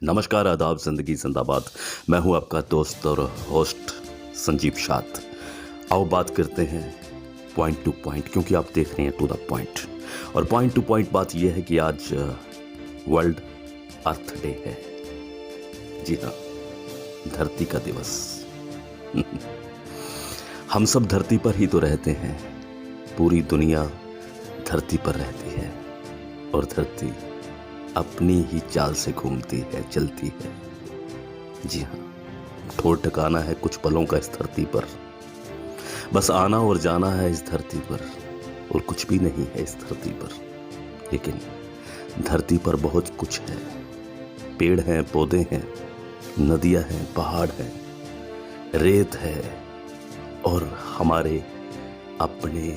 नमस्कार, आदाब, ज़िंदगी ज़िंदाबाद। मैं हूं आपका दोस्त और होस्ट संजीव शाद। आओ बात करते हैं पॉइंट टू पॉइंट, क्योंकि आप देख रहे हैं टू द पॉइंट। और पॉइंट टू पॉइंट बात यह है कि आज वर्ल्ड अर्थ डे है। जी हाँ, धरती का दिवस। हम सब धरती पर ही तो रहते हैं, पूरी दुनिया धरती पर रहती है और धरती अपनी ही चाल से घूमती है, चलती है। जी हाँ, ठोर ठिकाना है कुछ पलों का इस धरती पर, बस आना और जाना है इस धरती पर, और कुछ भी नहीं है इस धरती पर। लेकिन धरती पर बहुत कुछ है। पेड़ हैं, पौधे हैं, नदियां हैं, पहाड़ हैं, रेत है और हमारे अपने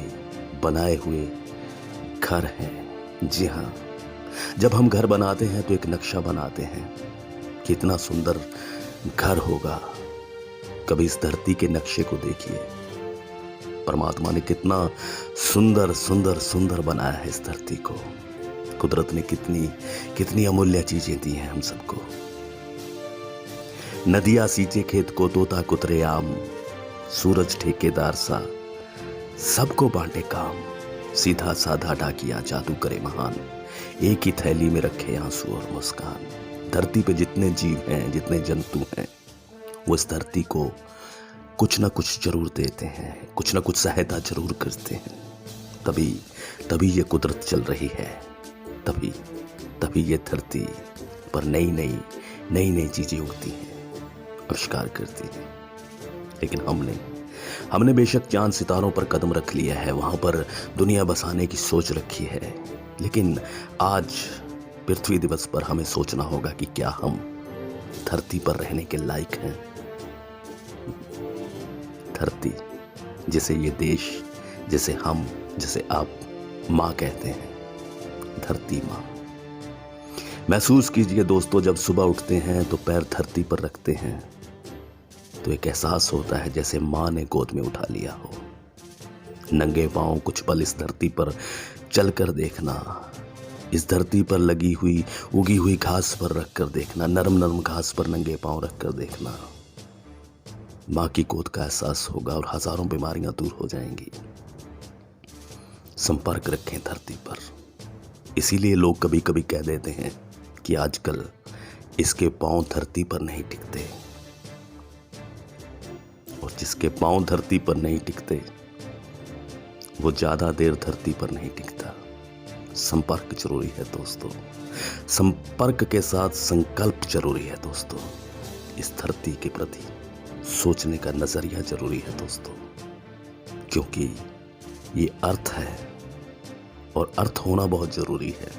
बनाए हुए घर हैं। जी हाँ, जब हम घर बनाते हैं तो एक नक्शा बनाते हैं, कितना सुंदर घर होगा। कभी इस धरती के नक्शे को देखिए, परमात्मा ने कितना सुंदर सुंदर सुंदर बनाया है इस धरती को। कुदरत ने कितनी कितनी अमूल्य चीजें दी हैं हम सबको। नदियां सींचे खेत को, तोता कुतरे आम, सूरज ठेकेदार सा, सबको बांटे काम, सीधा साधा डाकिया जादू करे महान, एक ही थैली में रखे आंसू और मुस्कान। धरती पे जितने जीव हैं, जितने जंतु हैं, वो इस धरती को कुछ ना कुछ जरूर देते हैं, कुछ ना कुछ सहायता जरूर करते हैं। तभी तभी ये कुदरत चल रही है, तभी ये धरती पर नई नई चीजें उगती हैं, आविष्कार करती हैं। लेकिन हमने बेशक चांद सितारों पर कदम रख लिया है, वहां पर दुनिया बसाने की सोच रखी है। लेकिन आज पृथ्वी दिवस पर हमें सोचना होगा कि क्या हम धरती पर रहने के लायक हैं। धरती, जिसे ये देश, जिसे हम, जिसे आप माँ कहते हैं, धरती माँ। महसूस कीजिए दोस्तों, जब सुबह उठते हैं तो पैर धरती पर रखते हैं तो एक एहसास होता है जैसे माँ ने गोद में उठा लिया हो। नंगे पांव कुछ पल इस धरती पर चलकर देखना, इस धरती पर लगी हुई उगी हुई घास पर रखकर देखना, नरम नरम घास पर नंगे पांव रखकर देखना, माँ की गोद का एहसास होगा और हजारों बीमारियां दूर हो जाएंगी। संपर्क रखें धरती पर। इसीलिए लोग कभी कभी कह देते हैं कि आजकल इसके पांव धरती पर नहीं टिकते, और जिसके पांव धरती पर नहीं टिकते वो ज्यादा देर धरती पर नहीं टिकता। संपर्क जरूरी है दोस्तों, संपर्क के साथ संकल्प जरूरी है दोस्तों। इस धरती के प्रति सोचने का नजरिया जरूरी है दोस्तों, क्योंकि ये अर्थ है और अर्थ होना बहुत जरूरी है।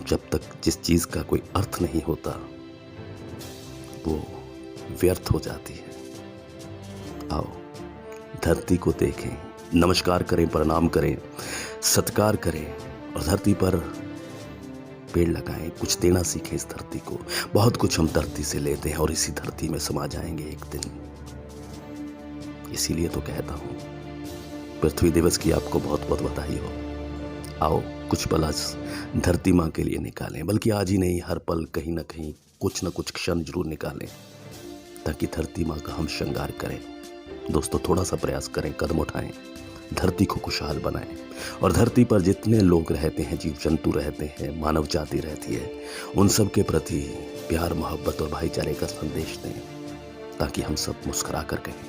जब तक जिस चीज का कोई अर्थ नहीं होता वो व्यर्थ हो जाती है। आओ धरती को देखें, नमस्कार करें, प्रणाम करें, सत्कार करें और धरती पर पेड़ लगाएं। कुछ देना सीखें इस धरती को। बहुत कुछ हम धरती से लेते हैं और इसी धरती में समा जाएंगे एक दिन। इसीलिए तो कहता हूं, पृथ्वी दिवस की आपको बहुत बहुत बधाई हो। आओ कुछ पल आज धरती माँ के लिए निकालें, बल्कि आज ही नहीं, हर पल कहीं ना कहीं कुछ ना कुछ क्षण जरूर निकालें, ताकि धरती माँ का हम श्रृंगार करें। दोस्तों, थोड़ा सा प्रयास करें, कदम उठाएं, धरती को खुशहाल बनाएं। और धरती पर जितने लोग रहते हैं, जीव जंतु रहते हैं, मानव जाति रहती है, उन सब के प्रति प्यार, मोहब्बत और भाईचारे का संदेश दें, ताकि हम सब मुस्कुरा कर कहें,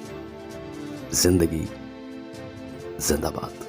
जिंदगी जिंदाबाद।